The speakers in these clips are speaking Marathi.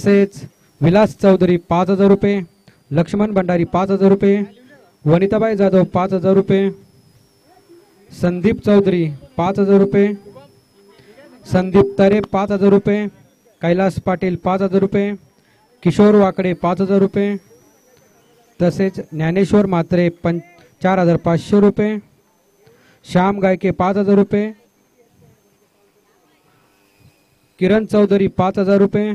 तसेच विलास चौधरी 5000 रुपये, लक्ष्मण भंडारी 5000 रुपये, वनिताबाई जाधव 5000 रुपये, संदीप चौधरी 5000 रुपये, संदीप तरे 5000 रुपये, कैलास पाटील 5000 रुपये, किशोर वाकडे 5000 रुपये, तसेच ज्ञानेश्वर म्हात्रे 4500 रुपये, श्याम गायके 5000 रुपये, किरण चौधरी 5000 रुपये,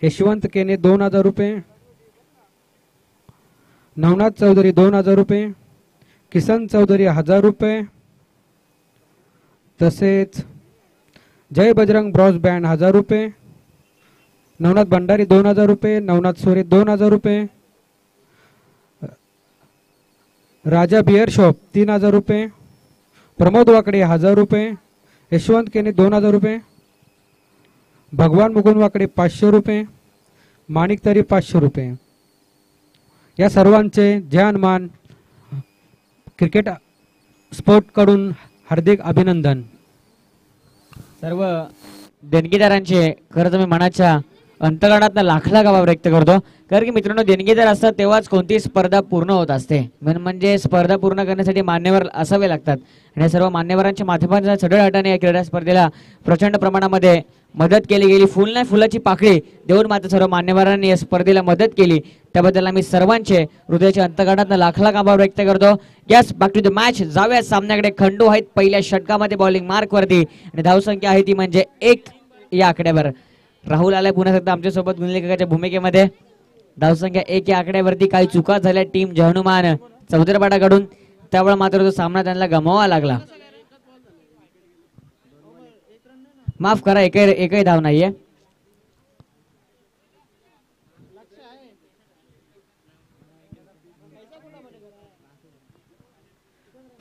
यशवंत केने 2000 रुपये, नवनाथ चौधरी 2000 रुपये, किसन चौधरी 1000 रुपये, तसेच जय बजरंग ब्रॉस बँड 1000 रुपये, नवनाथ भंडारी 2000 रुपये, नवनाथ सोरे 2000 रुपये, राजा बियर शॉप 3000 रुपये, प्रमोद वाकडे 1000 रुपये, यशवंत केने 2000 रुपये, भगवान मुकुंद वाकडे 500 रुपये, माणिक तरी 500 रुपये. या सर्वांचे जय हनुमान क्रिकेट स्पोर्ट कडून हार्दिक अभिनंदन. सर्व देणगीदारांचे खरं तर मी मनाच्या अंतराळातनं लाख आभार व्यक्त करतो. कारण की मित्रांनो, देणगीदार असतात तेव्हाच कोणती स्पर्धा पूर्ण होत असते. म्हणजे स्पर्धा पूर्ण करण्यासाठी मान्यवर असावे लागतात आणि या सर्व मान्यवरांच्या माध्यमातून सढळ हाताने या क्रीडा स्पर्धेला प्रचंड प्रमाणामध्ये मदत केली गेली. फुल नाही फुलाची पाकळी देऊन मात्र सर्व मान्यवरांनी या स्पर्धेला मदत केली, त्याबद्दल आम्ही सर्वांचे हृदयाच्या अंतर्गतातून लाख आभार व्यक्त करतो. Yes, back to the match. जाऊया सामन्याकडे. खंडू आहेत पहिल्या षटकामध्ये बॉलिंग मार्क वरती आणि धावसंख्या आहे ती म्हणजे 1 या आकड्यावर. राहुल आलाय पुन्हा एकदा आमच्या सोबत गुणलेखकाच्या भूमिकेमध्ये. धावसंख्या 1 या आकड्यावरती काही चुका झाल्या टीम जय हनुमान चौधरपाडाकडून, त्यावेळेला मात्र तो सामना त्यांना गमवावा लागला. माफ करा, एकही धाव नाहीये.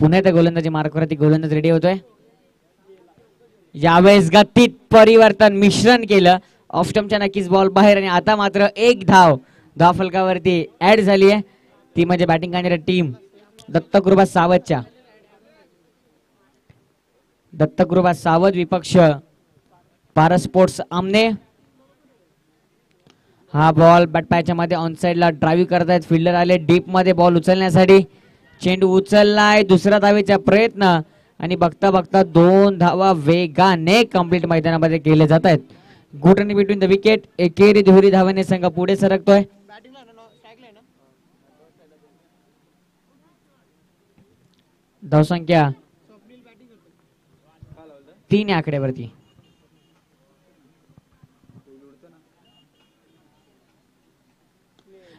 पुन्हा त्या गोलंदाजी मार्कवरती गोलंदाज रेडी होतोय. यावेळेस गतीत परिवर्तन मिश्रण केलं. ऑफ स्टंपच्या नक्कीच बॉल बाहेर आणि आता मात्र 1 धाव फलकावरती ऍड झाली आहे. ती म्हणजे बॅटिंग करणारी टीम दत्तकृपा सावधच्या. दत्तकृपा सावध विपक्ष पारस स्पोर्ट्स आमने. हा बॉल बॅटपॅच्या मध्ये ऑन साइडला ड्राईव्ह करतायत. फिल्डर आले डीप मध्ये बॉल उचलण्यासाठी. चेंडू उचललाय, दुसरा धावेचा प्रयत्न आणि बघता बघता 2 धावा वेगाने कंप्लीट मैदानामध्ये केले जात आहेत. Good run between the wicket. एकेरी दुहेरी धावाने संघ पुढे सरकतोय. धावसंख्या 3 या आकड्यावरती.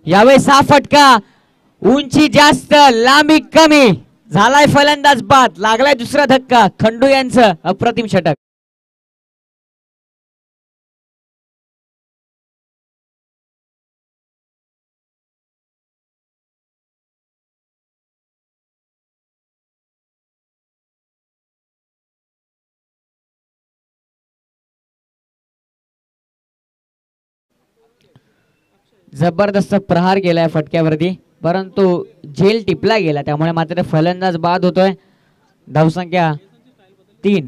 यावेळेस 6 फटका. उंची जास्त, लांबी कमी. झालाय फलंदाज बाद. लागलाय दुसरा धक्का. खंडू यांचं अप्रतिम षटक. जबरदस्त प्रहार केलाय फटक्यावरती, परंतु झेल टिपला गेला, त्यामुळे मात्र फलंदाज बाद होतोय. धावसंख्या 3.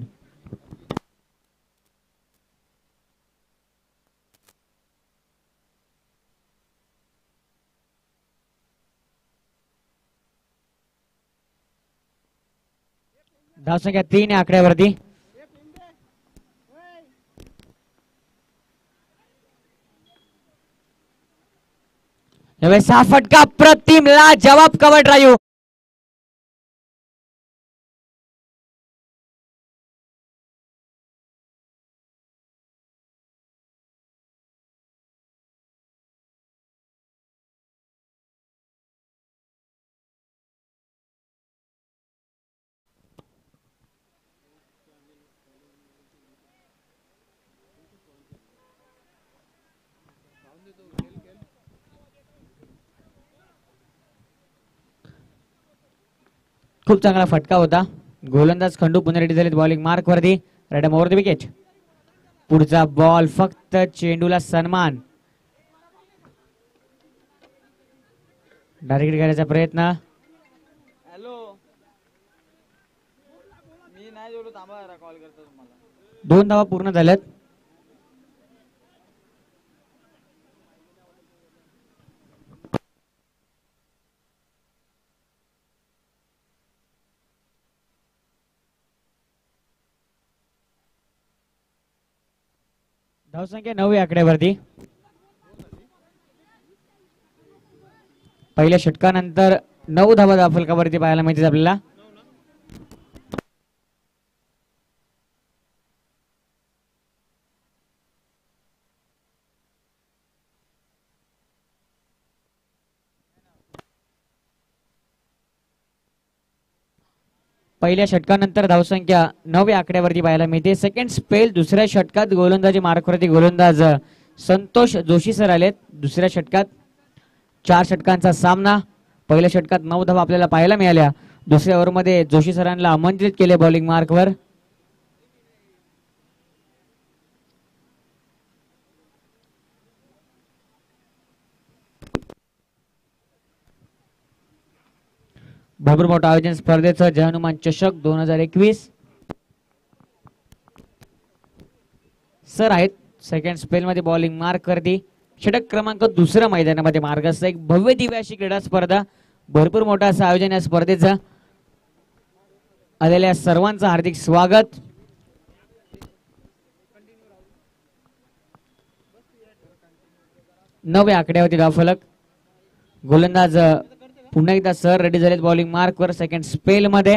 धावसंख्या 3 या आकड्यावरती. यावेळेस 6 फटका. प्रतिम ला जवाब कव्हर ड्राईव्ह. खूप चांगला फटका होता. गोलंदाज खंडू पुन्हा रेडी झालेत बॉलिंग मार्क वरती. Random over the wicket. पुढचा बॉल फक्त चेंडूला सन्मान. डायरेक्ट करायचा प्रयत्न. हॅलो, मी नाही जेवलो, थांबा जरा कॉल करतो तुम्हाला. 2 धावा पूर्ण झाल्यात. धावसंख्या 9 या आकड्यावरती. पहिल्या षटकानंतर 9 धावा धावफलकावरती पाहायला मिळतील आपल्याला. पहिल्या षटकानंतर धावसंख्या 9 या आकड्यावरती पाहायला मिळते. सेकंड स्पेल दुसऱ्या षटकात गोलंदाजी मार्कवरती गोलंदाज संतोष जोशी सर आलेत. दुसऱ्या षटकात 4 षटकांचा सामना. पहिल्या षटकात 9 धावा आपल्याला पाहायला मिळाल्या. दुसऱ्या ओव्हरमध्ये जोशी सरांना आमंत्रित केले बॉलिंग मार्कवर. भरपूर मोठं आयोजन स्पर्धेचं जय हनुमान चषक 2021 सर आहेत. सेकंड स्पेल मध्ये बॉलिंग मार्क करते. षटक क्रमांक 2 मैदानामध्ये मार्गस्थ एक भव्य दिव्य अशी क्रीडा स्पर्धा. भरपूर मोठं असं आयोजन या स्पर्धेचं. आलेल्या सर्वांचं हार्दिक स्वागत. नव्या आकड्यावरती धावफलक. गोलंदाज पुन्हा एकदा सर रेडी झालेत बॉलिंग मार्कवर सेकंड स्पेल मध्ये.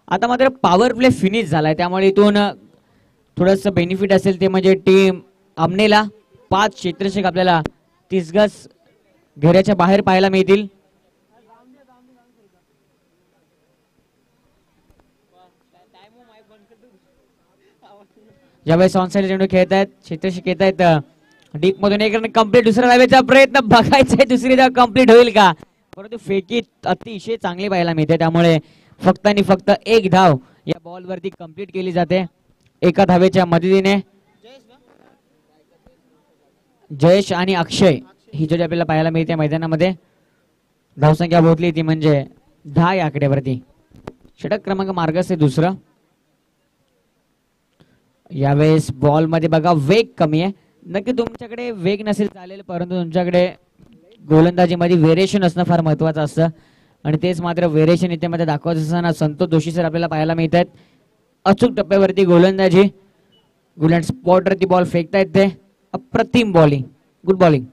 आता मात्र पॉवर प्ले फिनिश झालाय त्यामुळे इथून थोडस बेनिफिट असेल ते म्हणजे टीम आमनेला 5 क्षेत्ररक्षक आपल्याला 30 गज घेऱ्याच्या बाहेर पाहायला मिळतील. ज्यावेळेस ऑनसाइड चेंडू खेळत आहेत क्षेत्ररक्षक येत आहेत डीप मधून एक रन कंप्लीट. दुसऱ्या धावेचा प्रयत्न बघायचा आहे दुसरी धाव कंप्लीट होईल का. परंतु फेकी अतिशय चांगली पाहायला मिळते त्यामुळे फक्त आणि फक्त एक धाव या बॉल वरती कंप्लीट केली जाते एका धावेच्या मदतीने. जयेश आणि अक्षय ही जोडी आपल्याला पाहायला मिळते मैदानामध्ये. धावसंख्या पोहोचली ती म्हणजे 10 या आकड्यावरती. षटक क्रमांक मार्गस्थ दुसरं. यावेळेस बॉल मध्ये बघा वेग कमी आहे. नक्की तुमच्याकडे वेग नसेल चालेल परंतु तुमच्याकडे गोलंदाजीमध्ये व्हेरिएशन असणं फार महत्वाचं असतं आणि तेच मात्र व्हेरिएशन इथे मध्ये दाखवत असताना संतोष जोशी सर आपल्याला पाहायला मिळत आहेत. अचूक टप्प्यावरती गोलंदाजी. गुलंड स्पॉटवरती बॉल फेकतायत ते. अप्रतिम बॉलिंग. Good bowling.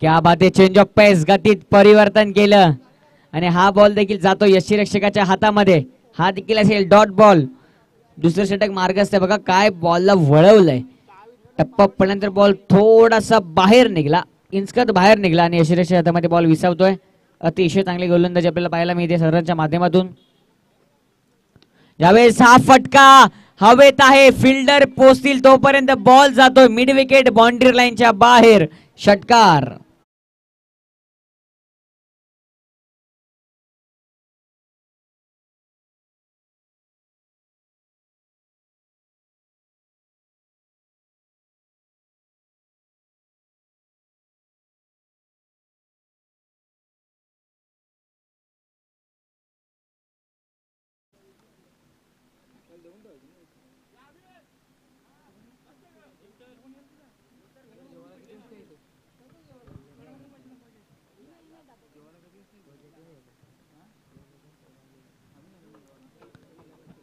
क्या बात आहे. चेंज ऑफ पेस गतीत परिवर्तन केलं आणि हा बॉल देखील जातो यष्टीरक्षकाच्या हातामध्ये. हा देखील असेल डॉट बॉल. दुसरं षटक मार्गस्थ आहे बघा काय बॉलला वळवलंय. टप्पा पडल्यानंतर बॉल थोडासा बाहेर निघाला इंचकत बाहेर निघाला आणि यष्टीरक्षक हातामध्ये बॉल विसावतोय. अतिशय चांगली गोलंदाजी आपल्याला पाहायला मिळते सर्वांच्या माध्यमातून. यावेळेस हा फटका हवेत आहे. फिल्डर पोचतील तोपर्यंत बॉल जातोय मिड विकेट बाउंड्री लाईनच्या बाहेर. षटकार.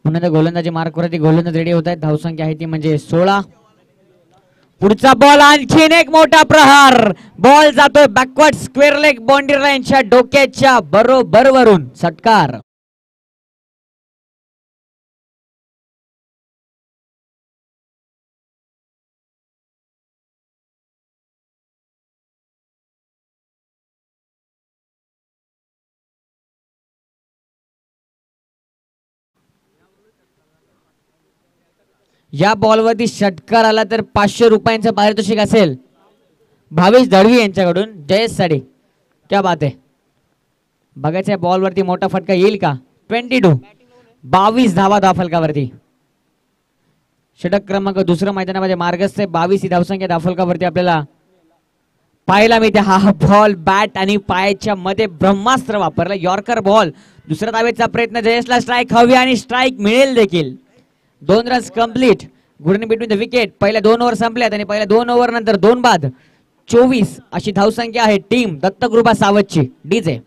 पुन्हा गोलंदाजी मार्कवरती गोलंदाज रेडी होत आहेत. धावसंख्या आहे ती म्हणजे 16. पुढचा बॉल आणखीन एक मोठा प्रहार. बॉल जातोय बॅकवर्ड स्क्वेअर लेग बाउंड्री लाईनच्या डोक्याच्या बरोबर वरून. षटकार. या बॉलवरती षटकार आला तर 500 रुपयांचं पारितोषिक असेल भावेश दळवी यांच्याकडून. जयेश साडे क्या बात आहे. बघायचं बॉलवरती मोठा फटका येईल का. 22 धावा धावफलकावरती. षटक क्रमांक 2 मैदानामध्ये मार्गस्थ आहे. 22 ही धावसंख्या धावफलकावरती आपल्याला पाहायला मिळते. हा बॉल बॅट आणि पायाच्या मध्ये ब्रह्मास्त्र वापरला यॉर्कर बॉल. दुसऱ्या धावेचा प्रयत्न जयेशला स्ट्राईक हवी आणि स्ट्राईक मिळेल देखील. 2 runs complete. Good in between the wicket. पहिल्या 2 ओव्हर संपल्यात आणि पहिल्या 2 ओव्हर नंतर 2 बाद 24 अशी धावसंख्या आहे टीम दत्तकृपा सावतची. डीजे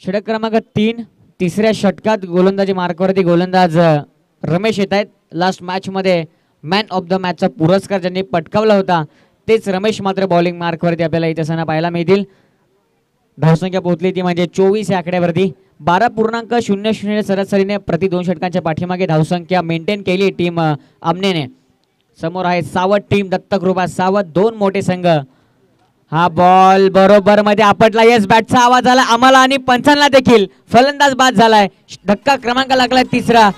षटक क्रमांक 3, तिसऱ्या षटकात गोलंदाजी मार्कवरती गोलंदाज रमेश येत आहेत. लास्ट मॅच मध्ये मॅन ऑफ द मॅचचा पुरस्कार ज्यांनी पटकावला होता तेच रमेश मात्र बॉलिंग मार्कवरती आपल्याला इथे असताना पाहायला मिळतील. धावसंख्या पोहोचली ती म्हणजे 24 या आकड्यावरती. 12.00 सरासरीने प्रति 2 षटकांच्या पाठीमागे धावसंख्या मेंटेन केली टीम आमनेने. समोर आहे सावध टीम दत्तकृपा सावध. दोन मोठे संघ. हा बॉल बरोबर मध्ये आपटला. येस बॅटचा आवाज आला आम्हाला आणि पंचांना देखील. फलंदाज बाद झालाय. धक्का क्रमांक लागलाय तिसरा.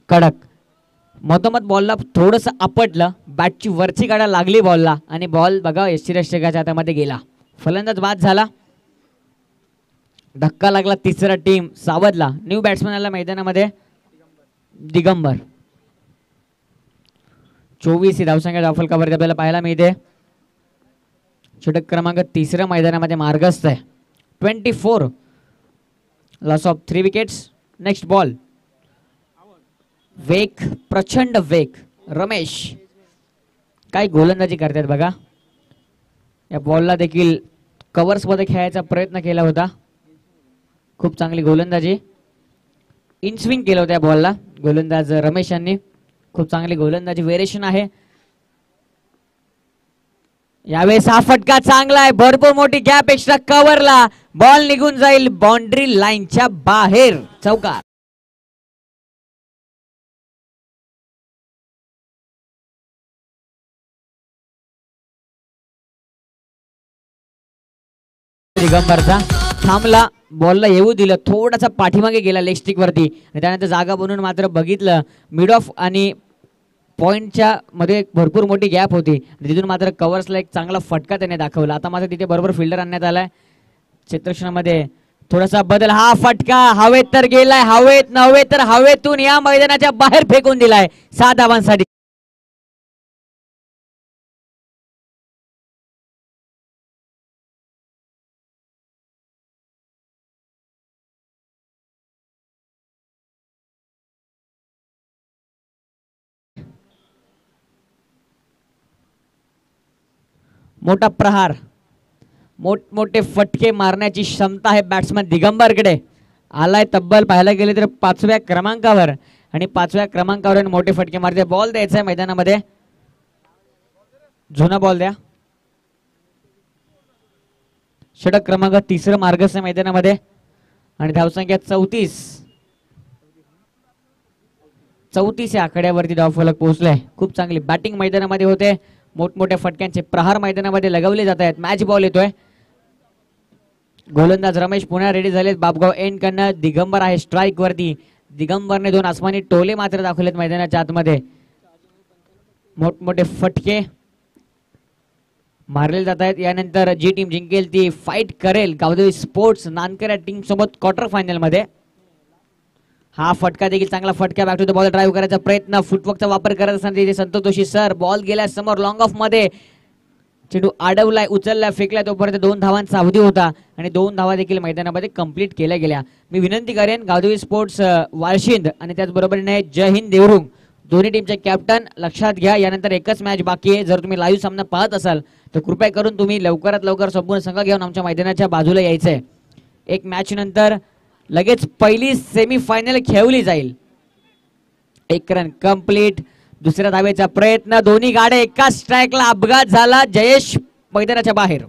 कडक मधोमध बॉलला थोडस आपटलं. बॅटची वरची गाडा लागली बॉलला आणि बॉल बघा यष्टीरक्षकाच्या हातामध्ये गेला. फलंदाज बाद झाला. धक्का लागला तिसरा टीम सावधला. न्यू बॅट्समन आला मैदानामध्ये दिगंबर. 24 ही धावसंख्या धावफलकावरती आपल्याला पाहायला मिळते. षटक क्रमांक तिसऱ्या मैदानामध्ये मार्गस्थ आहे. 24 loss of 3 wickets. Next ball. वेग प्रचंड वेग. रमेश काय गोलंदाजी करतात बघा. या बॉलला देखील कव्हर्स मध्ये खेळायचा प्रयत्न केला होता. खूप चांगली गोलंदाजी. इन स्विंग केलं होतं या बॉलला गोलंदाज रमेश यांनी. खूप चांगली गोलंदाजी व्हेरिएशन आहे. यावेळेस हा फटका चांगला आहे. भरपूर मोठी गॅप एक्स्ट्रा कव्हरला. बॉल निघून जाईल बाउंड्री लाईनच्या बाहेर. चौकार. दिगंबरचा थांबला. बॉलला येऊ दिलं. थोडासा पाठीमागे गेला लेग स्टिक वरती आणि त्यानंतर जागा बनवून मात्र बघितलं मिड ऑफ आणि पॉइंटच्या मध्ये भरपूर मोठी गॅप होती. तिथून मात्र कव्हर्सला एक चांगला फटका त्याने दाखवला. आता मात्र तिथे बरोबर फिल्डर आणण्यात आलाय. क्षेत्ररक्षणामध्ये थोडासा बदल. हा फटका हवेत तर गेलाय. हवेत नव्हे तर हवेतून या मैदानाच्या बाहेर फेकून दिलाय 6 धावांसाठी. मोठा प्रहार. मोठमोठे फटके मारण्याची क्षमता आहे बॅट्समन दिगंबरकडे. आलाय तब्बल पाहायला गेले तर 5व्या क्रमांकावर आणि 5व्या क्रमांकावर मोठे फटके मारते. बॉल द्यायचा आहे मैदानामध्ये. जुना बॉल द्या. षटक क्रमांक 3 मार्गस्थ मैदानामध्ये आणि धावसंख्या 34 या आकड्यावरती धावफलक पोहोचलाय. खूप चांगली बॅटिंग मैदानामध्ये होते. मोठमोठ्या फटक्यांचे प्रहार मैदानामध्ये लगवले जात आहेत. मॅच बॉल येतोय. गोलंदाज रमेश पुन्हा रेडी झालेत. बापगाव एंड करणं. दिगंबर आहे स्ट्राईक वरती. दिगंबरने 2 आसमानी टोले मात्र दाखवलेत मैदानाच्या आतमध्ये. मोठमोठे फटके मारले जात आहेत. यानंतर जी टीम जिंकेल ती फाईट करेल गावदेवी स्पोर्ट्स नानकर या टीम सोबत क्वार्टर फायनल मध्ये. हा फटका देखील चांगला फटका. Back to the ball drive करायचा प्रयत्न. फुटवर्कचा वापर करत असताना तिथे संतोष जोशी सर. बॉल गेला समोर लॉंग ऑफ मध्ये. चेंडू अडवलाय उचलला फेकला. तोपर्यंत 2 धावांचा अवधी होता आणि 2 धावा देखील मैदानामध्ये कंप्लीट केल्या गेल्या. मी विनंती करेन गावदेवी स्पोर्ट्स वाळशिंद आणि त्याचबरोबरीने जय हिंद देवरुंग दोन्ही टीमचे कॅप्टन लक्षात घ्या. यानंतर एकच मॅच बाकी आहे. जर तुम्ही लाईव्ह सामना पाहत असाल तर कृपया करून तुम्ही लवकरात लवकर संपूर्ण संघ घेऊन आमच्या मैदानाच्या बाजूला यायचंय. एक मॅच नंतर लगेच पहिली सेमीफायनल खेळवली जाईल. 1 रन कंप्लीट. दुसऱ्या धावेचा प्रयत्न. दोन्ही गाड्या एकाच स्ट्राईकला. अपघात झाला. जयेश मैदानाच्या बाहेर.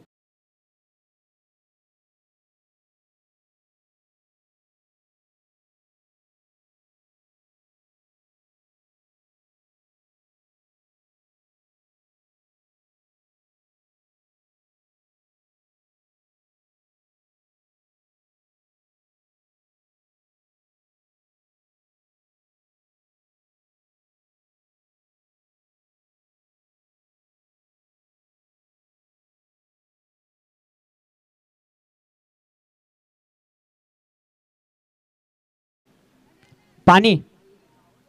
पाणी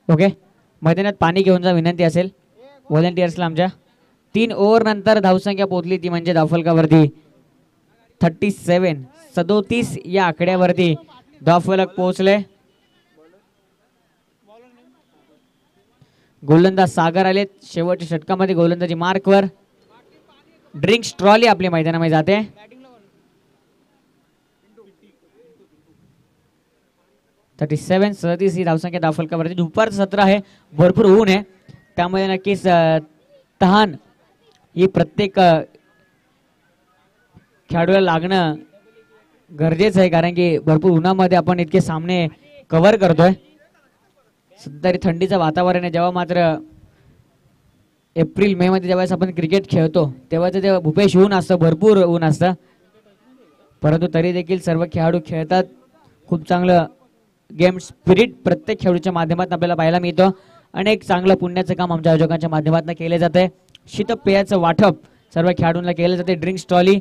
ओके मैदानात पाणी घेऊन जा विनंती असेल व्हॉलेंटियर्सला आमच्या. 3 ओव्हर नंतर धावसंख्या पोहोचली ती म्हणजे धावफलकावरती 37 या आकड्यावरती धावफलक पोहोचले. गोलंदाज सागर आले शेवटच्या षटकामध्ये गोलंदाजी मार्कवर. ड्रिंक्स ट्रॉली आपल्या मैदानामध्ये जाते. ही धावसंख्या धावफलकावरती. दुपारचं सत्र आहे भरपूर ऊन आहे त्यामुळे नक्कीच तहान ही प्रत्येक खेळाडूला लागणं गरजेचं आहे कारण की भरपूर उन्हामध्ये आपण इतके सामने कव्हर करतोय. सध्या थंडीचं वातावरण आहे. जेव्हा मात्र एप्रिल मे मध्ये ज्यावेळेस आपण क्रिकेट खेळतो तेव्हा तेव्हा भूपेश ऊन असतं भरपूर ऊन असतं परंतु तरी देखील सर्व खेळाडू खेळतात. खूप चांगलं गेम स्पिरिट प्रत्येक खेळाडूच्या माध्यमातून आपल्याला पाहायला मिळतं. अनेक चांगलं पुण्याचं काम आमच्या आयोजकांच्या माध्यमातून केले जाते. शीतपेयाचं वाटप सर्व खेळाडूंना केलं जाते. ड्रिंक्स ट्रॉली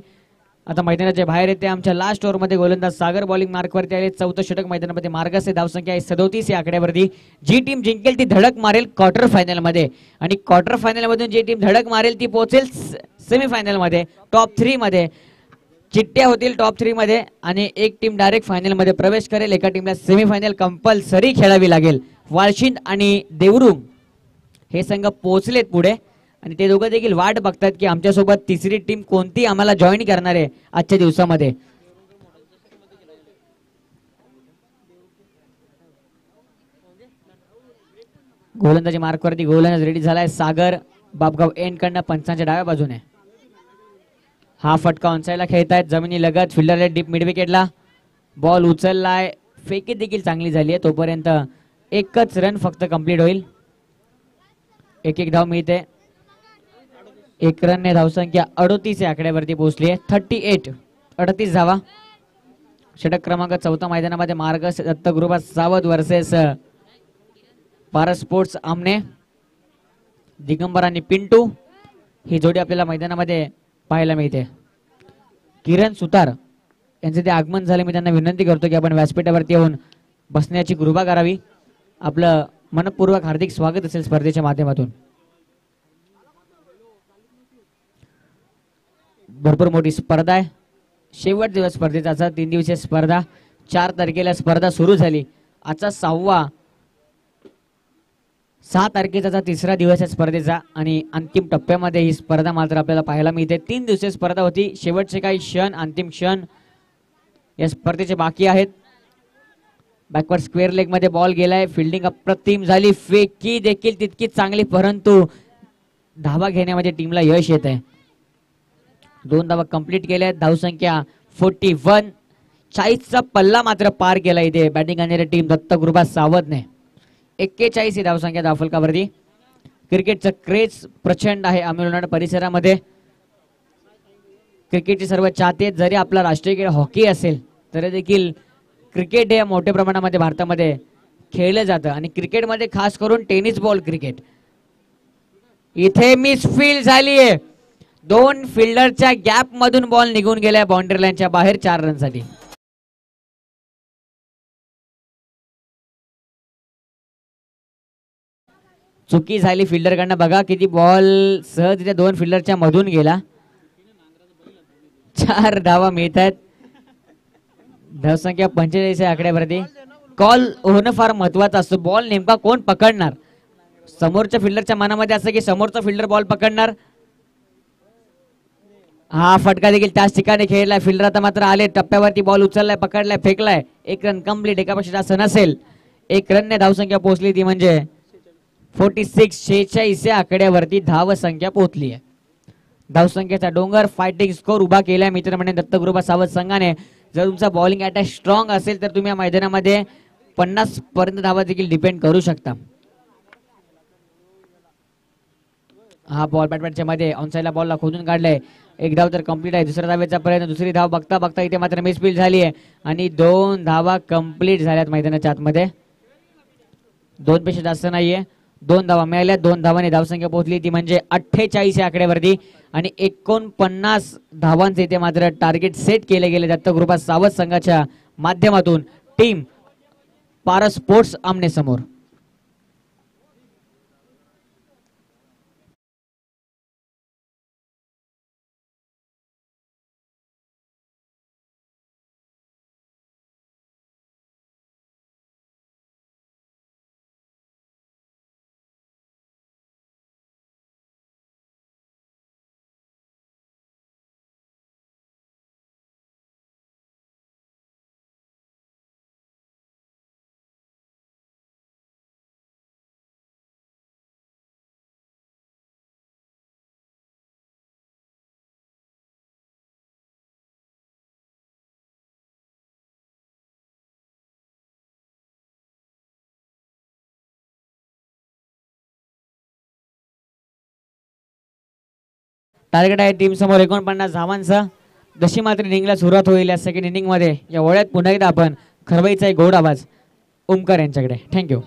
आता मैदानाच्या बाहेर येते. आमच्या लास्ट ओव्हरमध्ये गोलंदाज सागर बॉलिंग मार्कवरती आले. 4थं षटक मैदानामध्ये मार्गस आहे. धावसंख्या आहे 37 या आकड्यावरती. जी टीम जिंकेल ती धडक मारेल क्वार्टर फायनल मध्ये आणि क्वार्टर फायनल मधून जी टीम धडक मारेल ती पोहोचेल सेमीफायनल मध्ये. टॉप 3 मध्ये चिठ्ठ्या होतील टॉप 3 मध्ये आणि एक टीम डायरेक्ट फायनल मध्ये प्रवेश करेल. एका टीमला सेमीफायनल कंपल्सरी खेळावी लागेल. वाळशिंद आणि देवरुंग हे संघ पोहोचलेत पुढे आणि ते दोघं देखील वाट बघतात की आमच्यासोबत तिसरी टीम कोणती आम्हाला जॉईन करणार आहे आजच्या दिवसामध्ये. गोलंदाजी मार्कवरती गोलंदाज रेडी झालाय. सागर बापगाव एंड कडनं पंचांच्या डाव्या बाजूने. हा फटका ऑनसाईडला खेळतायत जमिनी लगत. फिल्डर डीप मिड विकेटला. बॉल उचललाय. फेकी देखील चांगली झाली आहे. तोपर्यंत एकच रन फक्त कंप्लीट होईल. एक धाव मिळते. 1 रनने धावसंख्या 38 या आकड्यावरती पोहोचली आहे. 38 धावा. षटक क्रमांक 4 मैदानामध्ये मार्गस दत्तगुरुबा सावध वर्सेस पारस स्पोर्ट्स आमने. दिगंबर आणि पिंटू ही जोडी आपल्याला मैदानामध्ये पाहायला मिळते. किरण सुतार यांचे ते आगमन झाले. मी त्यांना विनंती करतो की आपण व्यासपीठावरती येऊन बसण्याची कृपा करावी. आपलं मनपूर्वक हार्दिक स्वागत असेल स्पर्धेच्या माध्यमातून. भरपूर मोठी स्पर्धा आहे. शेवट दिवस स्पर्धेचा 3 दिवसीय स्पर्धा. 4 तारखेला स्पर्धा सुरू झाली. आजचा 6 तारखेचा 3रा दिवस आहे स्पर्धेचा आणि अंतिम टप्प्यामध्ये ही स्पर्धा मात्र आपल्याला पाहायला मिळते. 3 दिवसीय स्पर्धा होती. शेवटचे काही क्षण अंतिम क्षण या स्पर्धेचे बाकी आहेत. बॅकवर्ड स्क्वेअर लेग मध्ये बॉल गेलाय. फिल्डिंग अप्रतिम झाली. फेकी देखील तितकीच चांगली परंतु धावा घेण्यामध्ये टीमला यश येत आहे. 2 धावा कंप्लीट केल्या. धावसंख्या 41. 40चा पल्ला मात्र पार केला इथे बॅटिंग करणारी टीम दत्तगुरुबा सावधने. 41 ही धावसंख्या धावफलकावरती. क्रिकेटचं क्रेज प्रचंड आहे अमिरनाड परिसरामध्ये. क्रिकेटचे सर्व चाहते जरी आपला राष्ट्रीय खेळ हॉकी असेल तरी देखील क्रिकेट हे मोठ्या प्रमाणामध्ये भारतामध्ये खेळलं जातं आणि क्रिकेटमध्ये खास करून टेनिस बॉल क्रिकेट. इथे मिसफील्ड झालीये. 2 फिल्डरच्या गॅप मधून बॉल निघून गेलाय बाउंड्री लाईनच्या बाहेर 4 रनसाठी. चुकी झाली फिल्डरकडनं. बघा किती बॉल सहज 2 फिल्डरच्या मधून गेला. 4 धावा मिळत आहेत. धावसंख्या 45 आकड्यावरती. कॉल होणं फार महत्वाचं असतं. बॉल नेमका कोण पकडणार. समोरच्या फिल्डरच्या मनामध्ये असं की समोरचा फिल्डर बॉल पकडणार. हा फटका देखील त्याच ठिकाणी खेळलाय. फिल्डर आता मात्र आले टप्प्यावरती. बॉल उचललाय पकडलाय फेकलाय. 1 run complete. एकापेक्षा जास्त नसेल. 1 रनने धावसंख्या पोहोचली ती म्हणजे 46 या आकड्यावरती धावसंख्या पोहोचली आहे. धावसंख्येचा डोंगर फायटिंग स्कोर उभा केलाय मित्रमंडळी दत्तगुरुबा सावध संघाने. जर तुमचा बॉलिंग अटॅक स्ट्रॉंग असेल तर तुम्ही या मैदानामध्ये 50 पर्यंत धावा देखील डिपेंड करू शकता. हा बॉल बॅटमॅनच्या मध्ये ऑनसाईडला बॉलला खोदून काढलाय. 1 धाव तर कंप्लीट आहे. दुसऱ्या धावेचा प्रयत्न. दुसरी धाव बघता बघता इथे मात्र मिसफील्ड झाली आहे आणि 2 धावा कंप्लीट झाल्यात मैदानाच्या आतमध्ये. 2 पेक्षा जास्त नाहीये. 2 धावा मिळाल्या. 2 धावांनी धावसंख्या पोहोचली ती म्हणजे 48 या आकड्यावरती आणि 49 धावांचे इथे मात्र टार्गेट सेट केले गेले दत्तगुरुबा सावध संघाच्या माध्यमातून. टीम पारस स्पोर्ट्स आमने समोर. टार्गेट आहे टीम समोर 49 धावांचा. जशी मात्र इनिंगला सुरुवात होईल या सेकंड इनिंग मध्ये या वळ्यात पुन्हा एकदा आपण खरवईचा एक गोड आवाज ओमकार यांच्याकडे. थँक्यू.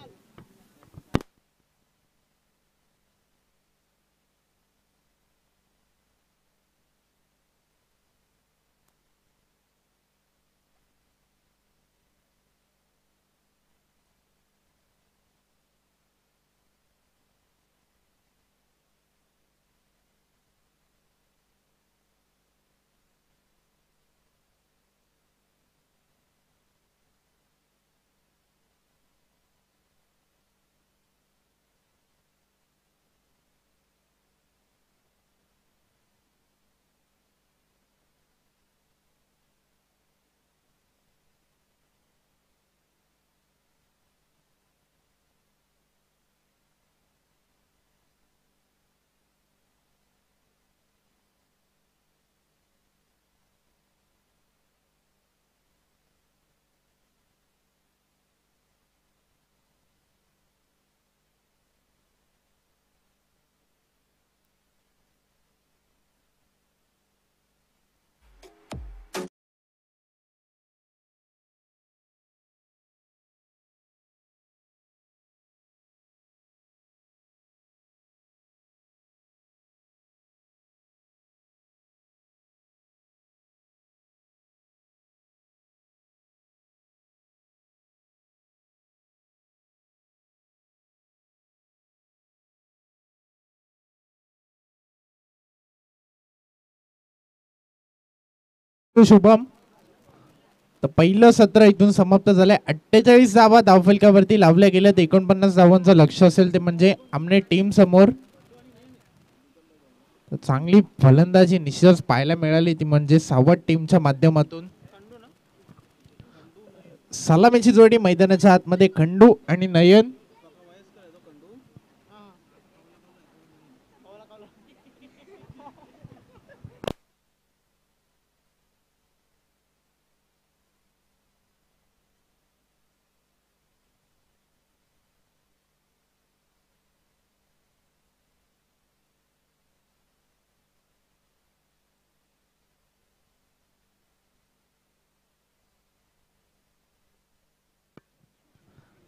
शुभम. तर पहिलं सत्र इथून समाप्त झालंय. 48 धावा धावफलकावरती लावल्या गेल्यात. 49 धावांचं लक्ष असेल ते म्हणजे आमने टीम समोर. चांगली फलंदाजी निश्चितच पाहायला मिळाली ती म्हणजे सावध टीमच्या माध्यमातून. सलामीची जोडी मैदानाच्या आतमध्ये खंडू आणि नयन.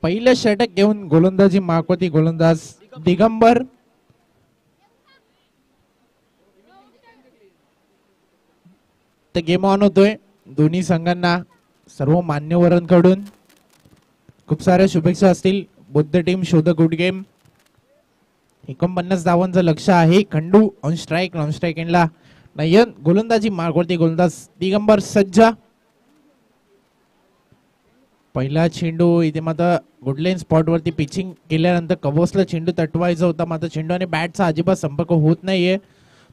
पहिलं षटक घेऊन गोलंदाजी मागवती गोलंदाज दिगंबर. तर गेम ऑन होतोय. दोन्ही संघांना सर्व मान्यवरांकडून खूप साऱ्या शुभेच्छा असतील. बुद्ध टीम शोध गुड गेम. 49 धावांचं लक्ष आहे. Khandu on strike. Non strike एंडला नयन. गोलंदाजी मागवती गोलंदाज दिगंबर सज्ज. पहिला चेंडू इथे मात्र गुडलाईन स्पॉट वरती पिचिंग केल्यानंतर कवोसला चेंडू तटवायचा होता. मात्र चेंडू आणि बॅटचा अजिबात संपर्क होत नाहीये.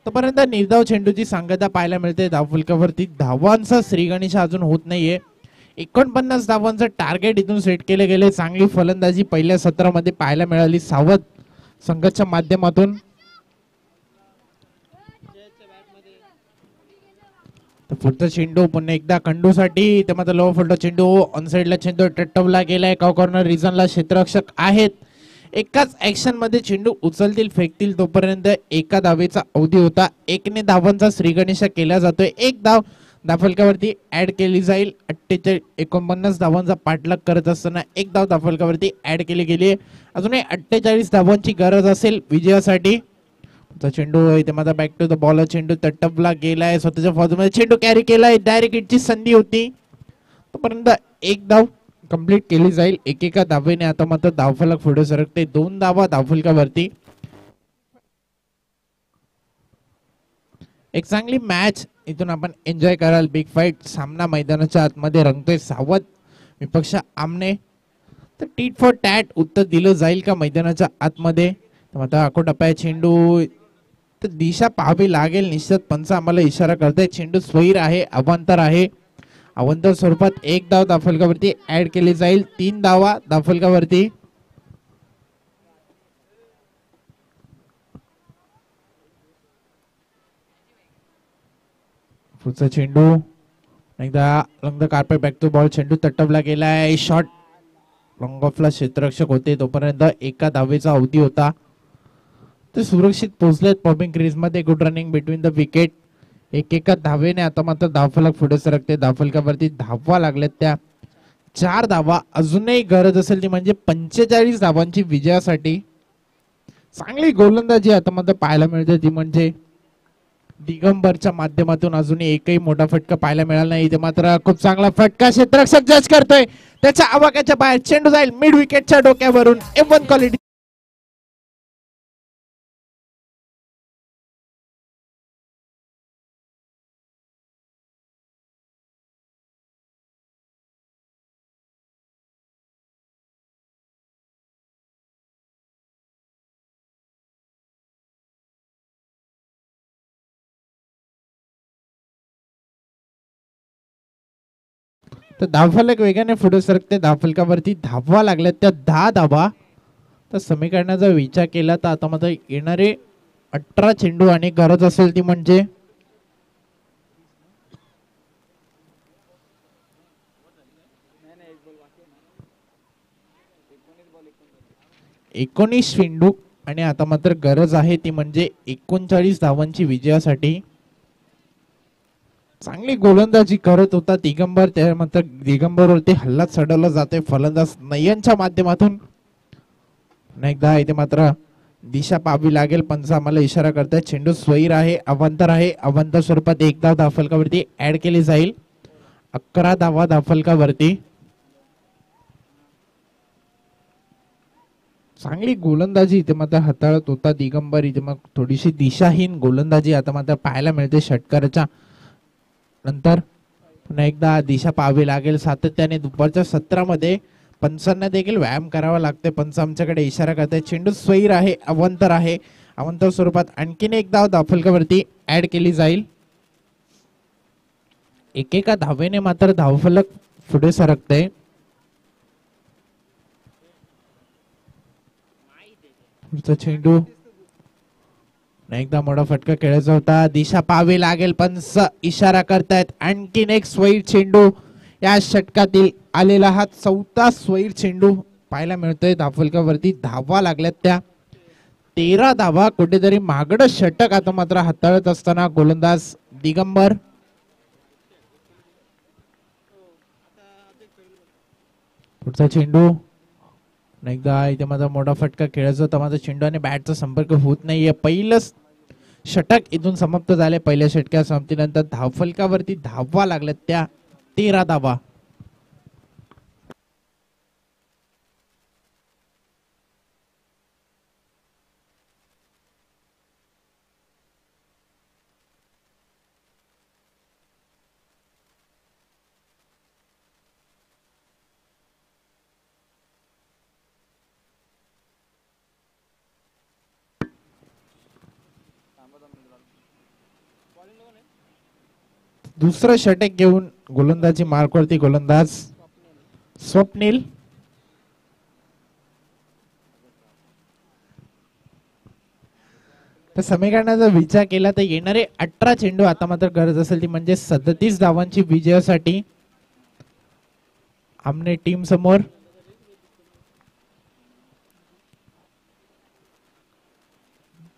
तोपर्यंत निर्धाव चेंडूची सांगता पाहायला मिळते. धावफलकावरती धावांचा श्रीगणेश अजून होत नाहीये. 49 धावांचं टार्गेट इथून सेट केले गेले. चांगली फलंदाजी पहिल्या सत्रामध्ये पाहायला मिळाली सावध संघाच्या माध्यमातून. पुढचा चेंडू पुन्हा एकदा खंडूसाठी. ते मात्र लो फुलटा चेंडू ऑन साइडला चेंडू टट्टवला गेलाय. कॉर्नर रिजनला क्षेत्ररक्षक आहेत. एकाच ऍक्शन मध्ये चेंडू उचलतील फेकतील तोपर्यंत एका धावेचा अवधी होता. 1 धावांचा श्रीगणेश केला जातोय. 1 धाव धावफलकावरती ऍड केली जाईल. 49 धावांचा पाठलाग करत असताना 1 धाव धावफलकावरती ऍड केली गेली. अजूनही 48 धावांची गरज असेल विजयासाठी. चेंडू इथे माझा बॅक टू द बॉल. चेंडू तटपला गेलाय. स्वतःच्या फॉजमध्ये चेंडू कॅरी केलाय. डायरेक्ट हिटची संधी होती तोपर्यंत 1 धाव कंप्लीट केली जाईल. एकेका धावेने आता मात्र धावफलक पुढे सरकते. 2 धावा धावफलकावरती. एक चांगली मॅच इथून आपण एन्जॉय कराल. बिग फाईट सामना मैदानाच्या आतमध्ये रंगतोय. सावध विपक्ष आमने. तर टीट फॉर टॅट उत्तर दिलं जाईल का मैदानाच्या आतमध्ये. तर आता आखो टप्प्या चेंडू तर दिशा पाहावी लागेल. निश्चित पंच आम्हाला इशारा करताय. चेंडू स्वैर आहे, अवांतर आहे. अवांतर स्वरूपात 1 धाव धावफलकावरती ऍड केली जाईल. 3 धावा धावफलकावरती. पुढचा चेंडू एकदा लंग कार्पेट बॅक टू बॉल. चेंडू तटवला गेलाय. शॉट लॉंग ऑफला क्षेत्ररक्षक होते. तोपर्यंत एका धावेचा अवधी होता. ते सुरक्षित पोहोचलेत पॉपिंग क्रीज मध्ये. Good running between the wicket. एकेका धावेने आता मात्र धावफलक पुढे सरकते. धावफलकावरती धावा लागल्यात त्या 4 धावा. अजूनही गरज असेल ती म्हणजे 45 धावांची विजयासाठी. चांगली गोलंदाजी आता मात्र पाहायला मिळते ती म्हणजे दिगंबरच्या माध्यमातून. अजूनही एकही मोठा फटका पाहायला मिळाला नाही. इथे मात्र खूप चांगला फटका क्षेत्ररक्षक जज करतोय. त्याच्या आवाक्याच्या बाहेर चेंडू जाईल मिड विकेटच्या डोक्यावरून. F1 quality. तर धावफलक वेगाने पुढे सरकते. धावफलकावरती धावा लागल्यात त्या 10 धावा. तर समीकरणाचा विचार केला तर आता मात्र येणारे 18 चेंडू आणि गरज असेल ती म्हणजे 19 चेंडू आणि आता मात्र गरज आहे ती म्हणजे 39 धावांची विजयासाठी. चांगली गोलंदाजी करत होता दिगंबर. त्या मात्र दिगंबरवरती हल्ला चढवला जाते फलंदाज नयनच्या माध्यमातून. एकदा इथे मात्र दिशा पाहावी लागेल. पंच आम्हाला इशारा करतायत. चेंडू स्वैर आहे, अवांतर आहे. अवांतर स्वरूपात 1 धाव धावफलकावरती ऍड केली जाईल. 11 धावा धावफलकावरती. चांगली गोलंदाजी इथे मात्र हाताळत होता दिगंबर. इथे मग थोडीशी दिशाहीन गोलंदाजी आता मात्र पाहायला मिळते षटकाराच्या नंतर. पुन्हा एकदा दिशा पाहावी लागेल. सातत्याने दुपारच्या सत्रामध्ये पंचांना देखील व्यायाम करावा लागते. पंच आमच्याकडे इशारा करताय. चेंडू स्वैर आहे, अवांतर आहे. अवांतर स्वरूपात आणखीन 1 धाव धावफलकावरती ऍड केली जाईल. एकेका धावेने मात्र धावफलक पुढे सरकते. पुढचा चेंडू एकदा मोठा फटका खेळायचा होता. दिशा पाहावी लागेल. पंच इशारा करतायत. आणखीन एक स्वैर चेंडू या षटकातील आलेला हा 4था स्वैर चेंडू पाहायला मिळतोय. धावफलकावरती धावा लागल्यात त्या 13 धावा. कुठेतरी मागड षटक आता मात्र हाताळत असताना गोलंदाज दिगंबर. पुढचा चेंडू एकदा इथे माझा मोठा फटका खेळायचा होता. माझा चेंडू आणि बॅटचा संपर्क होत नाहीये. पहिलंच षटक इथून समाप्त झाले. पहिल्या षटक्या समाप्तीनंतर धावफलकावरती धावा लागल्यात त्या 13 धावा. दुसरं षटक घेऊन गोलंदाजी मार्कवरती गोलंदाज स्वप्नील. तर समीकरणाचा विचार केला तर येणारे 18 चेंडू आता मात्र गरज असेल ती म्हणजे 37 धावांची विजयासाठी. आमने टीम समोर.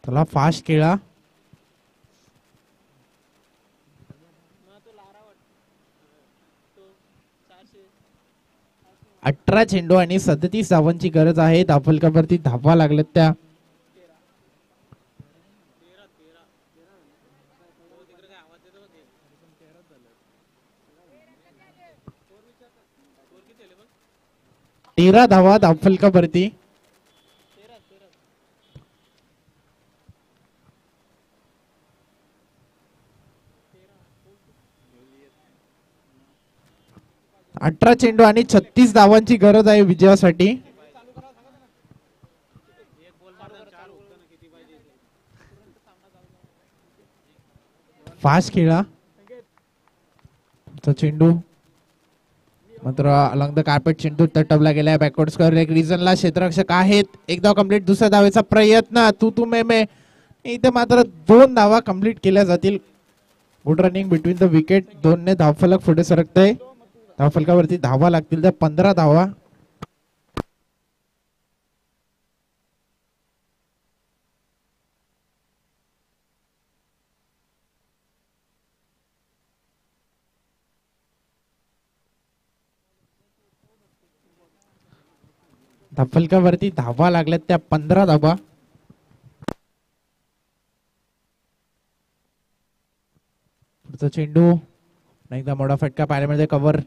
चला फास्ट खेळा. 18 चेंडू आणि 37 धावांची गरज आहे. धावफलकावरती धावा लागल्यात त्या. 13 धावा धावफलकावरती. अठरा चेंडू आणि 36 धावांची गरज आहे विजयासाठी. फास्ट खेळा चेंडू मात्र अलॉंग द कार्पेट चेंडू तटवला गेलाय. बॅकवर्ड स्क्वेअर एक रिजनला क्षेत्ररक्षक आहेत. एक धाव कंप्लीट. दुसऱ्या धावेचा प्रयत्न तू मे इथे मात्र 2 धावा कंप्लीट केल्या जातील. Good running between the wicket. 2 ने धावफलक पुढे सरकतंय. धावफलकावरती धावा लागतील त्या 15 धावा. धावफलकावरती धावा लागल्यात त्या 15 धावा. पुढचा चेंडू एकदा मोठा फटका पाहायला मिळते. कव्हर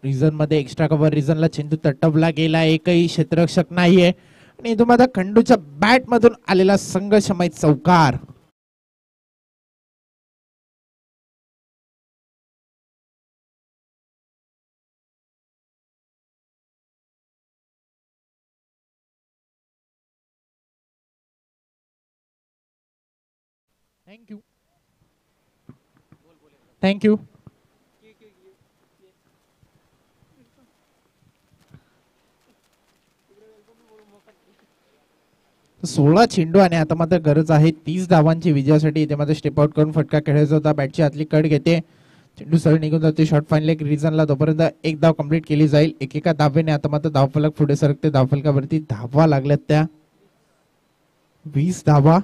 रिझन मध्ये एक्स्ट्रा कव्हर रिझनला चेंडू तटवला गेला. एकही क्षेत्ररक्षक नाहीये आणि इथून मात्र खंडूच्या बॅट मधून आलेला संघर्षमय चौकार. Thank you thank you. 16 चेंडू आणि आता मात्र गरज आहे 30 धावांची विजयासाठी. इथे मात्र स्टेप आउट करून फटका खेळायचा होता. बॅटची आतली कड घेते. चेंडू सरळ निघून जाते शॉर्ट फाईनल एक रिझनला. तोपर्यंत एक धाव कंप्लीट केली जाईल. एकेका धावेने आता मात्र धावफलक पुढे सरकते. धावफलकावरती धावा लागल्यात त्या 20 धावा.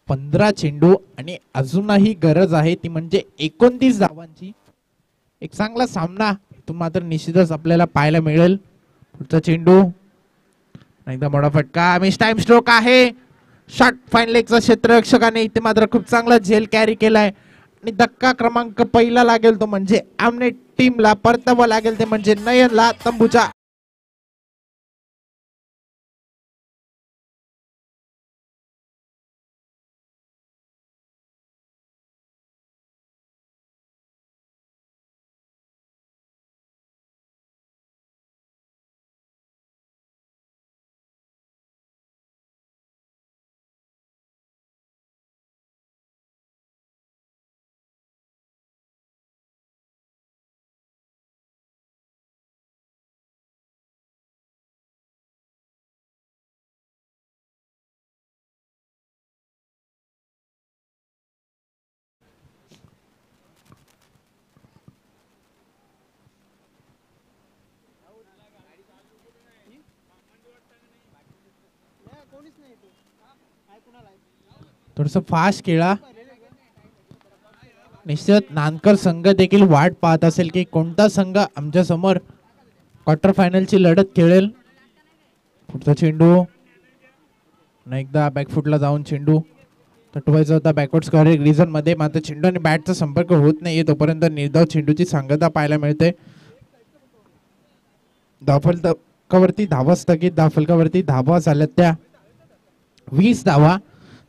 पंधरा चेंडू आणि अजूनही गरज आहे ती म्हणजे 29 धावांची. एक चांगला सामना तो मात्र निश्चितच आपल्याला पाहायला मिळेल. पुढचा चेंडू एकदा मोठा फटका. मिस टाइम स्ट्रोक आहे. शॉर्ट फाईन लेगचा क्षेत्ररक्षकाने इथे मात्र खूप चांगला झेल कॅरी केलाय आणि धक्का क्रमांक पहिला लागेल तो म्हणजे आमने टीमला. परतावा लागेल ते म्हणजे नयनला तंबूच्या. थोडस फास्ट खेळा. निश्चित नानकर संघ देखील वाट पाहत असेल की कोणता संघ आमच्या समोर क्वार्टर फायनलची लढत खेळेल. पुढचा चेंडू एकदा बॅकफुटला जाऊन चेंडू तटवायचा होता. बॅकवर्ड स्क्वेअर रिजन मध्ये मात्र चेंडू आणि बॅटचा संपर्क होत नाहीये. तोपर्यंत निर्धाव चेंडूची सांगता पाहायला मिळते. धावफलकावरती धावा स्थगित. धावफलकावरती धावा झाल्यात त्या 20 धावा.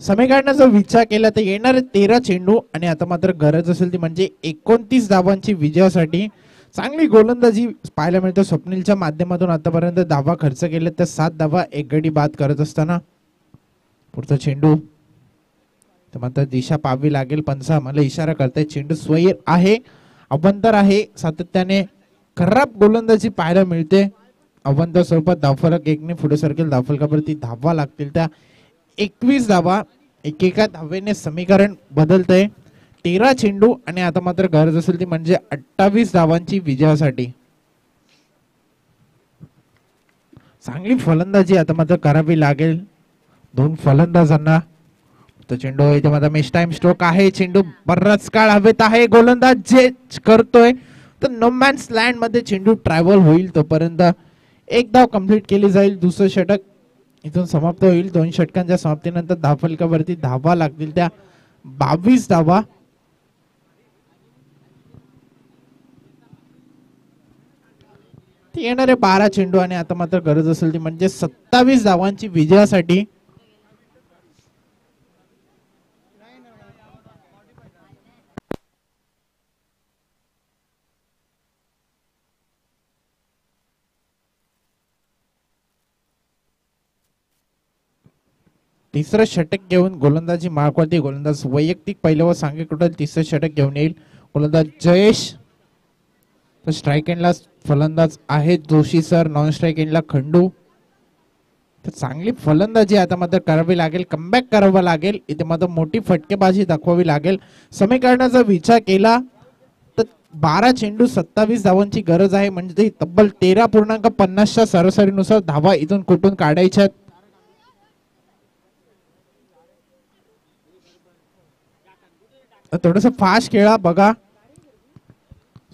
समीकरणाचा विचार केला तर येणारे 13 चेंडू आणि आता मात्र गरज असेल ती म्हणजे 29 धावांची विजयासाठी. चांगली गोलंदाजी पाहायला मिळते स्वप्नीलच्या माध्यमातून. आतापर्यंत धावा खर्च केले तर 7 धावा एक गडी बाद करत असताना. पुढचा चेंडू तर मात्र दिशा पाहावी लागेल. पंच आम्हाला इशारा करताय. चेंडू स्वैर आहे. अवंतर आहे. सातत्याने खराब गोलंदाजी पाहायला मिळते. अवंतर स्वरूपात धावफलक 1 ने पुढे सरकेल. धावफलकावरती धावा लागतील त्या 21 धावा. एकेका धावेने समीकरण बदलतंय. 13 चेंडू आणि आता मात्र गरज असेल ती म्हणजे 28 धावांची विजयासाठी. चांगली फलंदाजी आता मात्र करावी लागेल 2 फलंदाजांना. तो चेंडू इथे मात्र मिस टाइम स्ट्रोक आहे. चेंडू बराच काळ हवेत आहे. गोलंदाज जे करतोय तर नो मॅन्स लँड मध्ये चेंडू ट्रॅव्हल होईल. तोपर्यंत एक धाव कंप्लीट केली जाईल. दुसरं षटक इथून समाप्त होईल. 2 षटकांच्या समाप्तीनंतर धावफलकावरती धावा लागतील त्या 22 धावा. येणारे 12 चेंडू आणि आता मात्र गरज असेल ती म्हणजे 27 धावांची विजयासाठी. तिसरं षटक घेऊन गोलंदाजी मार्कवरती गोलंदाज वैयक्तिक पहिलं व सांघिक टोटल तिसरं षटक घेऊन येईल गोलंदाज जयेश. तर स्ट्राईक एंडला फलंदाज आहेत जोशी सर, नॉन स्ट्राईक एंडला खंडू. तर चांगली फलंदाजी आता मात्र करावी लागेल, कमबॅक करावा लागेल, इथे मात्र मोठी फटकेबाजी दाखवावी लागेल. समीकरणाचा विचार केला तर 12 चेंडू 27 धावांची गरज आहे, म्हणजे तब्बल 13.50च्या सरासरीनुसार धावा इथून कुठून काढायच्यात. थोडस फास्ट खेळा बघा,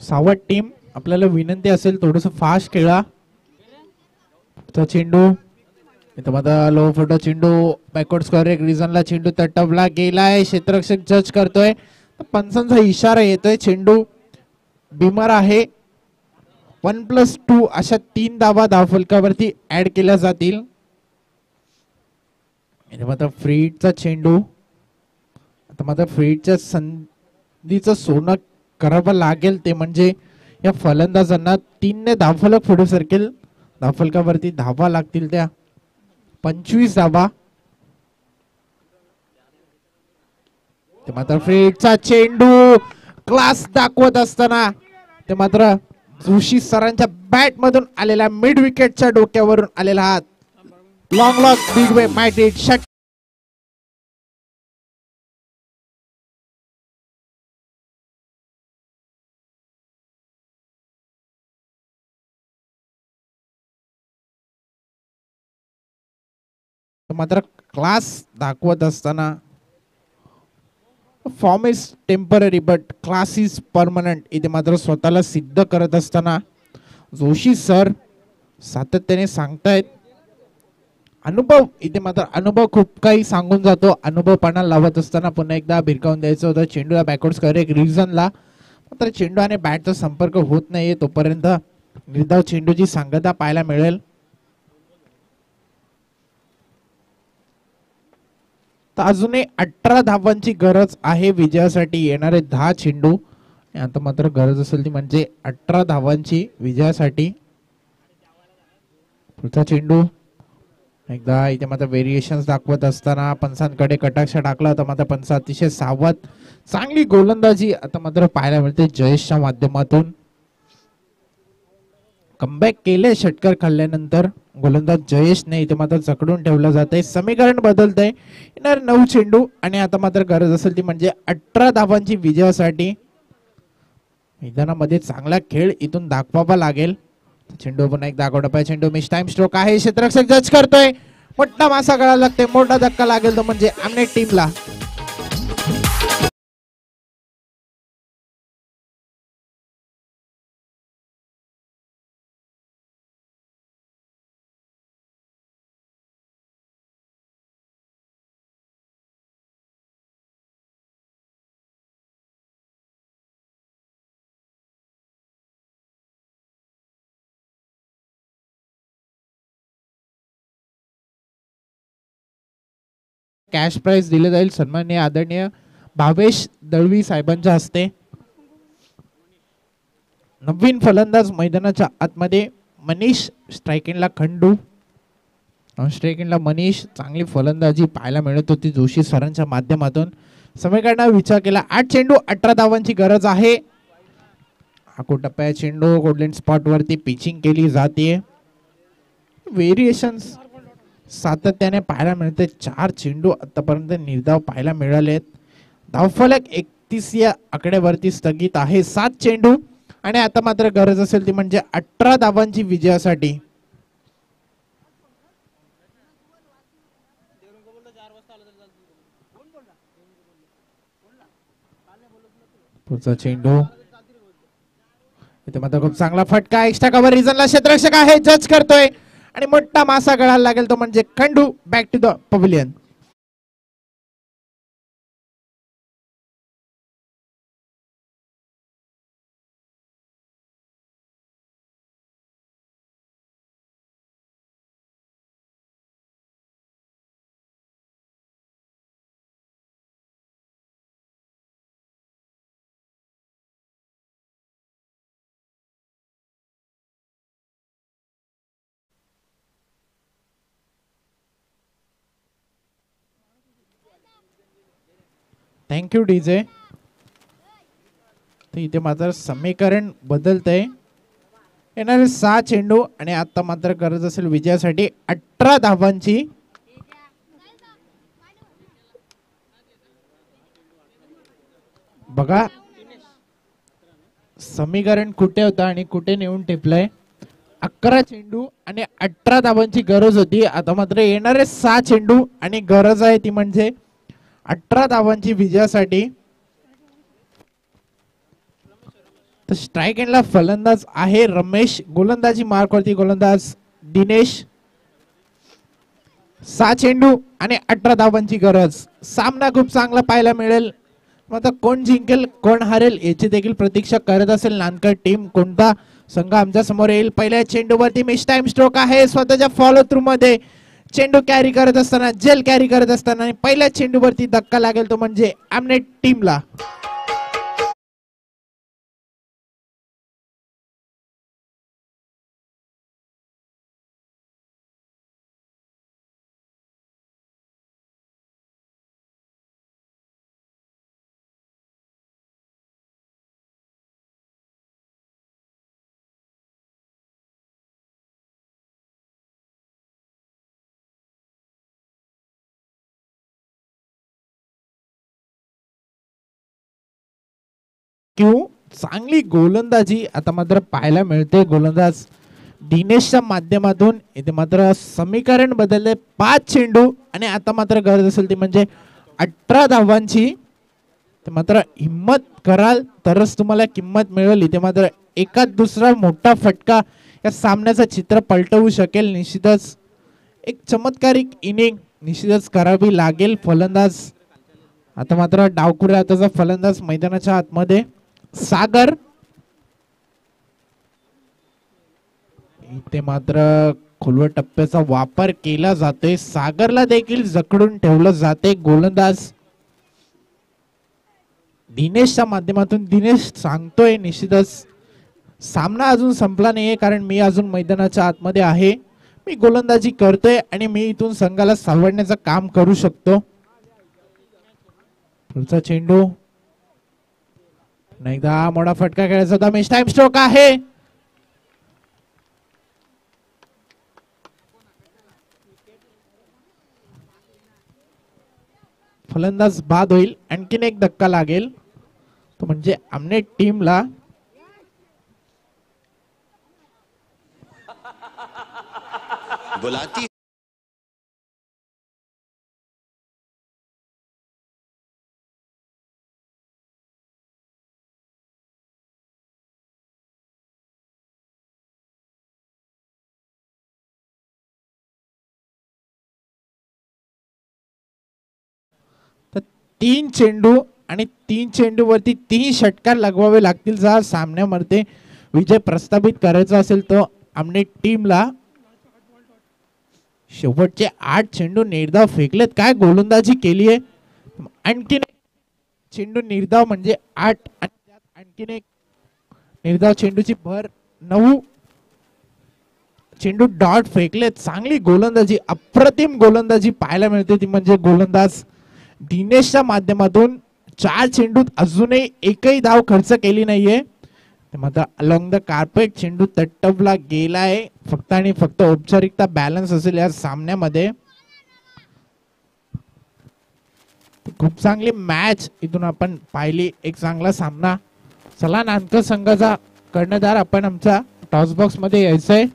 सावध टीम आपल्याला विनंती असेल थोडस फास्ट खेळा. चेंडू इथं मात्र लो फुट चेंडू बॅकवर्ड स्क्वेअर एक रिझनला चेंडू तटवला गेलाय, क्षेत्ररक्षक जज करतोय, पंचांचा इशारा येतोय, चेंडू बिमार आहे. 1+2 अशा 3 धावा धावफलकावरती ऍड केल्या जातील. इथे मात्र फ्रीडचा चेंडू, आता मात्र फ्रीडच्या संधीचं सोनं करावं लागेल, ते म्हणजे या फलंदाजांना 3 ने धावफलक पुढे सरकेल, धावफलकावरती धावा लागतील त्या 25 धावा. ते मात्र फ्रीडचा चेंडू क्लास दाखवत असताना ते मात्र जोशी सरांच्या बॅट मधून आलेला मिड विकेटच्या डोक्यावरून आलेला हात. Long lock big way might it shut. मात्र क्लास दाखवत असताना form is temporary but class is permanent, इथे मात्र स्वतःला सिद्ध करत असताना जोशी सर सातत्याने सांगतायत. अनुभव इथे मात्र अनुभव खूप काही सांगून जातो, अनुभव पाना लावत असताना पुन्हा एकदा भिरकावून द्यायचं होतं चेंडूला बॅकवर्ड स्क्वेअर एक रिझनला, मात्र चेंडू आणि बॅटचा संपर्क होत नाहीये, तोपर्यंत निर्धाव चेंडूची सांगता पाहायला मिळेल. अजूनही 18 धावांची गरज आहे विजयासाठी, येणारे 10 चेंडू. आता मात्र गरज असेल ती म्हणजे 18 धावांची विजयासाठी. पुढचा चेंडू एकदा इथे मात्र व्हेरिएशन्स दाखवत असताना पंचांकडे कटाक्ष टाकला तर मात्र पंच अतिशय सावध, चांगली गोलंदाजी आता मात्र पाहायला मिळते जयेशच्या माध्यमातून. कमबॅक केले षटकार खाल्ल्यानंतर गोलंदाज जयेशने इथे मात्र जकडून ठेवलं जात आहे. समीकरण बदलतंय, येणार 9 चेंडू आणि आता मात्र गरज असेल ती म्हणजे 18 धावांची विजयासाठी. मैदानामध्ये चांगला खेळ इथून दाखवावा लागेल. चेंडू पुन्हा एक दाखवडा चेंडू मिस टाइम स्ट्रोक आहे, क्षेत्ररक्षक जज करतोय, मोठा मासा गळा लागते, मोठा धक्का लागेल तो म्हणजे आमने टीमला. कॅश प्राइज दिले जाईल सन्माननीय आदरणीय भावेश दळवी साहेबांच्या हस्ते. नवीन फलंदाज मैदानाच्या आतमध्ये मनीष, स्ट्रायकिंगला खंडू, स्ट्रायकिंगला मनीष. चांगली फलंदाजी पाहायला मिळत होती जोशी सरांच्या माध्यमातून. समीकरणाचा विचार केला 8 चेंडू 18 धावांची गरज आहे. टप्प्या चेंडू गोल्डन स्पॉट वरती पिचिंग केली जाते. व्हेरिएशन्स सातत्याने पाहायला मिळते. 4 चेंडू आतापर्यंत निर्धाव पाहायला मिळालेत. धावफलक 31 या आकड्यावरती स्थगित आहे. 7 चेंडू आणि आता मात्र गरज असेल ती म्हणजे 18 धावांची विजयासाठी. पुढचा चेंडू इथे मात्र खूप चांगला फटका, एक्स्ट्रा कव्हर रिझनला क्षेत्ररक्षक आहे, जज करतोय आणि मोठा मासा गळायला लागेल तो म्हणजे Khandu. Back to the pavilion. Thank you DJ. तर इथे मात्र समीकरण बदलतंय. येणारे 6 चेंडू आणि आता मात्र गरज असेल विजयासाठी 18 धावांची. बघा समीकरण कुठे होता आणि कुठे नेऊन टिपलंय. 11 चेंडू आणि 18 धावांची गरज होती. आता मात्र येणारे 6 चेंडू आणि गरज आहे ती म्हणजे 18 धावांची विजयासाठी. तर स्ट्राईक एंडला फलंदाज आहे रमेश. गोलंदाजी मार्कवरती गोलंदाज दिनेश. 6 चेंडू आणि 18 धावांची गरज. सामना खूप चांगला पाहायला मिळेल. आता कोण जिंकेल कोण हारेल याची देखील प्रतीक्षा करत असेल नानकर टीम. कोणता संघ आमच्या समोर येईल. पहिल्या चेंडूवरती मिस टाइम स्ट्रोक आहे. स्वतःच्या फॉलो थ्रू मध्ये चेंडू कॅरी करत असताना जेल कॅरी करत असताना आणि पहिल्या चेंडूवरती धक्का लागेल तो म्हणजे आमनेट टीमला. चांगली गोलंदाजी आता मात्र पाहायला मिळते गोलंदाज दिनेशच्या माध्यमातून. इथे मात्र समीकरण बदलले. 5 चेंडू आणि आता मात्र गरज असेल ती म्हणजे 18 धावांची. ते मात्र हिम्मत कराल तरच तुम्हाला किंमत मिळेल. इथे मात्र एकाच दुसरा मोठा फटका या सामन्याचं चित्र पलटवू शकेल. निश्चितच एक चमत्कारिक इनिंग निश्चितच करावी लागेल. फलंदाज आता मात्र डावखुऱ्या हाताचा फलंदाज मैदानाच्या आतमध्ये सागर. इथे मात्र खोलवर टप्प्याचा वापर केला जातोय. सागरला देखील जखडून ठेवलं जाते गोलंदाज दिनेशच्या माध्यमातून. दिनेश सांगतोय निश्चितच सामना अजून संपला नाहीये कारण मी अजून मैदानाच्या आतमध्ये आहे. मी गोलंदाजी करतोय आणि मी इथून संघाला सावरण्याचं काम करू शकतो. पुढचा चेंडू एकदा मोठा फटका खेळायचा होता. मिस टाइम स्ट्रोक आहे. फलंदाज बाद होईल. आणखीन एक धक्का लागेल तो म्हणजे आमने टीमला. बुलाती तर 3 चेंडू आणि 3 चेंडूवरती 3 षटकार लगवावे लागतील. जर सामन्यामध्ये विजय प्रस्थापित करायचा असेल तर आमने टीमला. शेवटचे 8 चेंडू निर्धाव फेकलेत. काय गोलंदाजी केली आहे. आणखीन चेंडू निर्धाव म्हणजे 8 आणि त्यात आणखीन एक निर्धाव चेंडूची भर 9 चेंडू डॉट फेकलेत. चांगली गोलंदाजी अप्रतिम गोलंदाजी पाहायला मिळते ती म्हणजे गोलंदाज दिनेशच्या माध्यमातून. 4 चेंडूत अजूनही एकही धाव खर्च केली नाहीये. मात्र अलॉंग द कार्पेट चेंडू तट्टवला गेलाय. फक्त आणि फक्त औपचारिकता बॅलन्स असेल या सामन्यामध्ये. खूप चांगली मॅच इथून आपण पाहिली. एक चांगला सामना. चला नानकर संघाचा कर्णधार आपण आमच्या टॉस बॉक्स मध्ये यायचंय.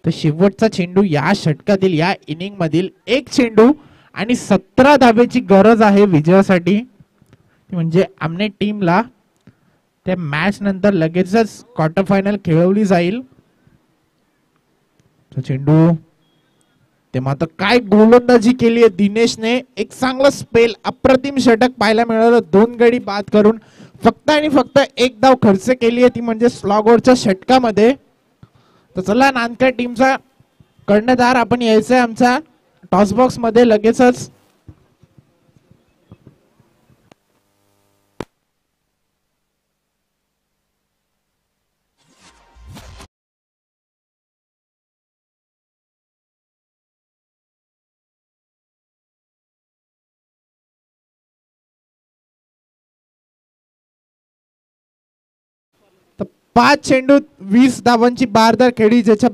तर शेवटचा चेंडू या षटकातील या इनिंग मधील 1 चेंडू आणि 17 धावेची गरज आहे विजयासाठी. म्हणजे आमने टीमला त्या मॅच नंतर लगेचच क्वार्टर फायनल खेळवली जाईल. तो चेंडू ते मात्र काय गोलंदाजी केली आहे दिनेशने. एक चांगला स्पेल अप्रतिम षटक पाहायला मिळालं. 2 गडी बाद करून फक्त आणि फक्त 1 धाव खर्च केली आहे ती म्हणजे स्लॉगरच्या षटकामध्ये. तर चला नानकर टीमचा कर्णधार आपण यायचंय आमच्या टॉस बॉक्स मध्ये लगेचच. 5 चेंडूत 20 धावांची बारदार खेळी ज्याच्या